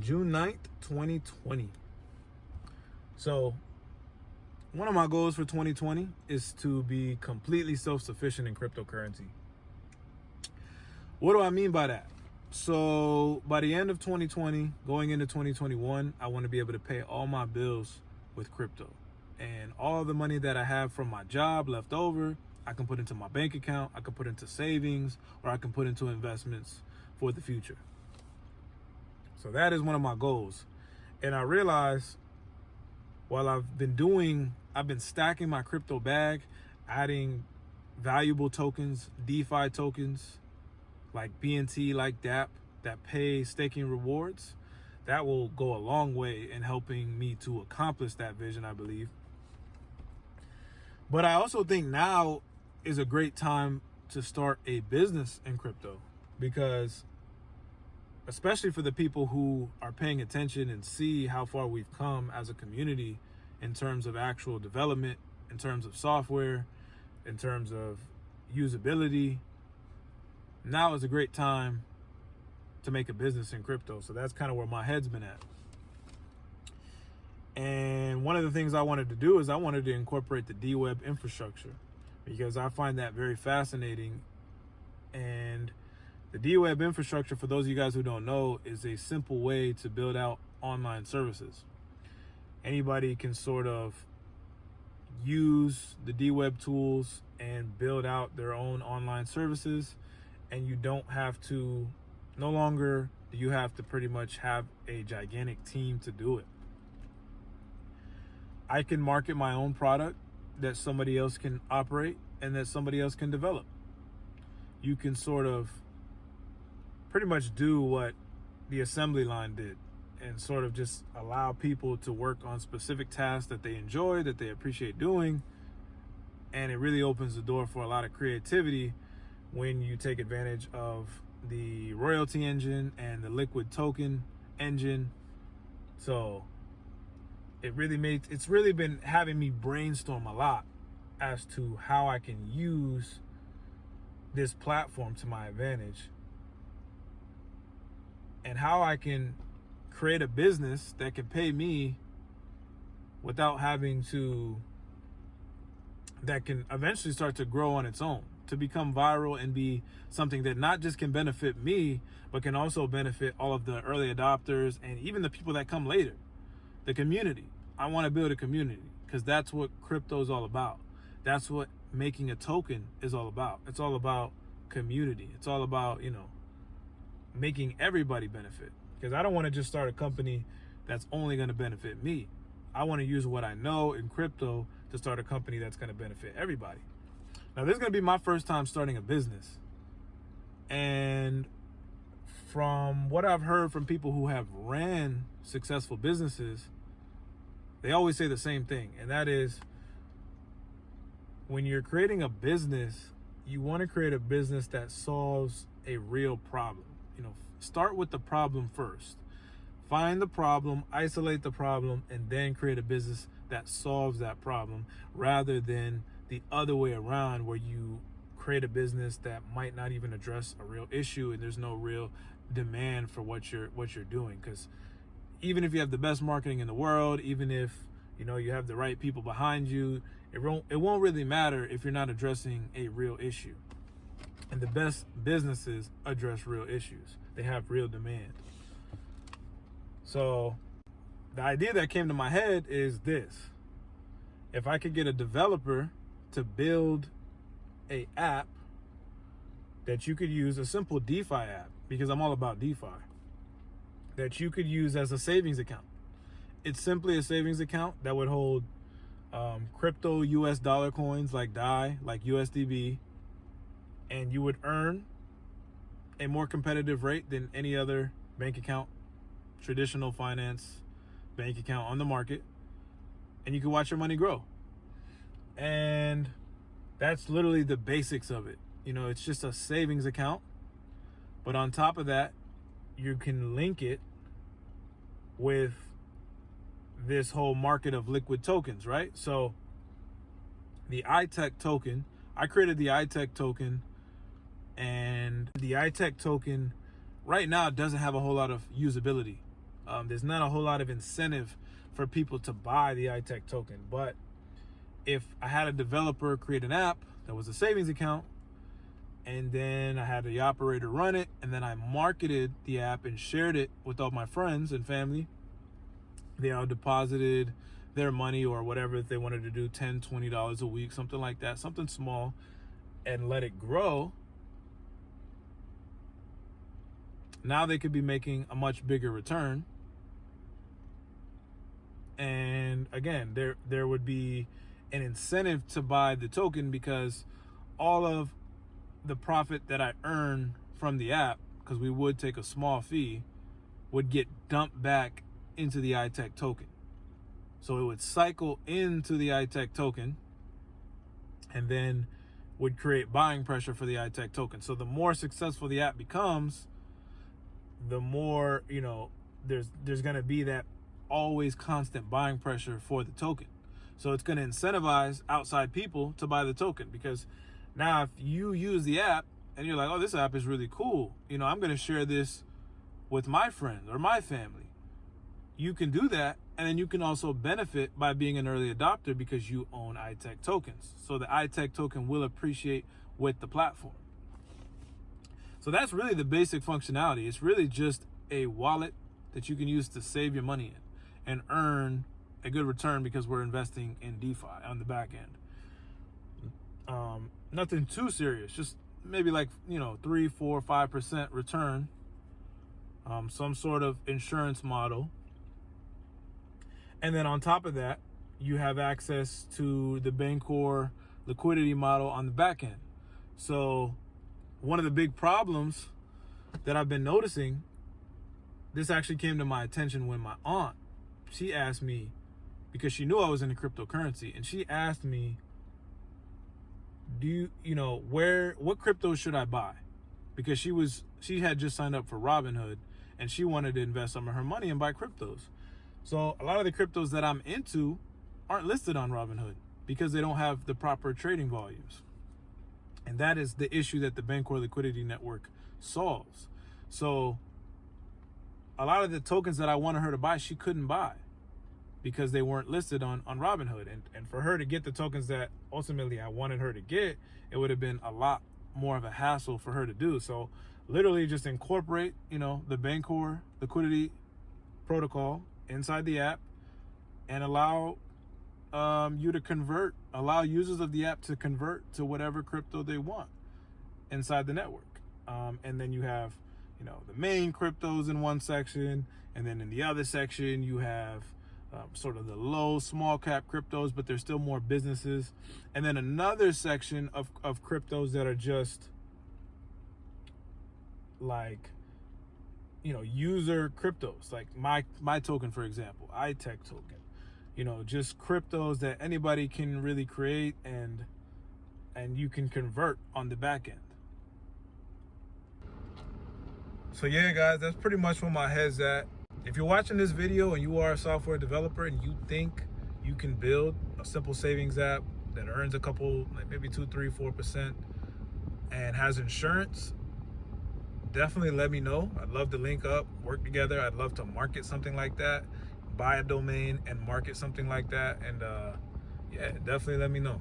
June 9th, 2020. So one of my goals for 2020 is to be completely self-sufficient in cryptocurrency. What do I mean by that? So by the end of 2020, going into 2021, I want to be able to pay all my bills with crypto. And all the money that I have from my job left over, I can put into my bank account, I can put into savings, or I can put into investments for the future. So that is one of my goals. And I realized while I've been stacking my crypto bag, adding valuable tokens, DeFi tokens, like BNT, like DApp, that pay staking rewards, that will go a long way in helping me to accomplish that vision, I believe. But I also think now is a great time to start a business in crypto, because especially for the people who are paying attention and see how far we've come as a community in terms of actual development, in terms of software, in terms of usability, now is a great time to make a business in crypto. So that's kind of where my head's been at. And one of the things I wanted to do is I wanted to incorporate the Deweb infrastructure, because I find that very fascinating. And the Deweb infrastructure, for those of you guys who don't know, is a simple way to build out online services. Anybody can sort of use the Deweb tools and build out their own online services, and you don't have to, no longer do you have to pretty much have a gigantic team to do it. I can market my own product that somebody else can operate and that somebody else can develop. You can sort of pretty much do what the assembly line did and sort of just allow people to work on specific tasks that they enjoy, that they appreciate doing. And it really opens the door for a lot of creativity when you take advantage of the royalty engine and the liquid token engine. So it's really been having me brainstorm a lot as to how I can use this platform to my advantage, and how I can create a business that can pay me without that can eventually start to grow on its own, to become viral and be something that not just can benefit me, but can also benefit all of the early adopters and even the people that come later, the community. I want to build a community, because that's what crypto is all about. That's what making a token is all about. It's all about community. It's all about, making everybody benefit, because I don't want to just start a company that's only going to benefit me. I want to use what I know in crypto to start a company that's going to benefit everybody. Now, this is going to be my first time starting a business. And from what I've heard from people who have ran successful businesses, they always say the same thing. And that is, when you're creating a business, you want to create a business that solves a real problem. Start with the problem first. Find the problem, isolate the problem, and then create a business that solves that problem, rather than the other way around, where you create a business that might not even address a real issue and there's no real demand for what you're doing. Because even if you have the best marketing in the world, even if you have the right people behind you, it won't really matter if you're not addressing a real issue. And the best businesses address real issues. They have real demand. So the idea that came to my head is this: if I could get a developer to build a app that you could use, a simple DeFi app, because I'm all about DeFi, that you could use as a savings account. It's simply a savings account that would hold crypto US dollar coins like DAI, like USDB, and you would earn a more competitive rate than any other bank account, traditional finance bank account on the market, and you can watch your money grow. And that's literally the basics of it. It's just a savings account, but on top of that, you can link it with this whole market of liquid tokens, right? So the iTech token, I created the iTech token, and the iTech token right now doesn't have a whole lot of usability. there's not a whole lot of incentive for people to buy the iTech token. But if I had a developer create an app that was a savings account, and then I had the operator run it, and then I marketed the app and shared it with all my friends and family, they all deposited their money or whatever if they wanted to do, $10, $20 a week, something like that, something small, and let it grow. Now they could be making a much bigger return. And again, there would be an incentive to buy the token, because all of the profit that I earn from the app, because we would take a small fee, would get dumped back into the iTech token. So it would cycle into the iTech token and then would create buying pressure for the iTech token. So the more successful the app becomes, the more, there's going to be that always constant buying pressure for the token. So it's going to incentivize outside people to buy the token, because now if you use the app and you're like, oh, this app is really cool, I'm going to share this with my friends or my family. You can do that, and then you can also benefit by being an early adopter because you own iTech tokens. So the iTech token will appreciate with the platform. So that's really the basic functionality. It's really just a wallet that you can use to save your money in and earn a good return, because we're investing in DeFi on the back end. Nothing too serious, just maybe like 3, 4, 5% return. Some sort of insurance model. And then on top of that, you have access to the Bancor liquidity model on the back end. So one of the big problems that I've been noticing, this actually came to my attention when my aunt, she asked me, because she knew I was into cryptocurrency, and she asked me, what crypto should I buy? Because she had just signed up for Robinhood, and she wanted to invest some of her money and buy cryptos. So a lot of the cryptos that I'm into aren't listed on Robinhood because they don't have the proper trading volumes. And that is the issue that the Bancor Liquidity Network solves. So a lot of the tokens that I wanted her to buy, she couldn't buy because they weren't listed on Robinhood. And for her to get the tokens that ultimately I wanted her to get, it would have been a lot more of a hassle for her to do. So literally just incorporate, the Bancor liquidity protocol inside the app and allow you to convert, allow users of the app to convert to whatever crypto they want inside the network. And then you have, the main cryptos in one section, and then in the other section you have sort of the low, small cap cryptos, but there's still more businesses. And then another section of cryptos that are just like, user cryptos, like my token, for example, iTech token, just cryptos that anybody can really create and you can convert on the back end. So yeah, guys, that's pretty much where my head's at. If you're watching this video and you are a software developer and you think you can build a simple savings app that earns a couple, like maybe 2, 3, 4% and has insurance, definitely let me know. I'd love to link up, work together. I'd love to market something like that, buy a domain and market something like that. And yeah, definitely let me know.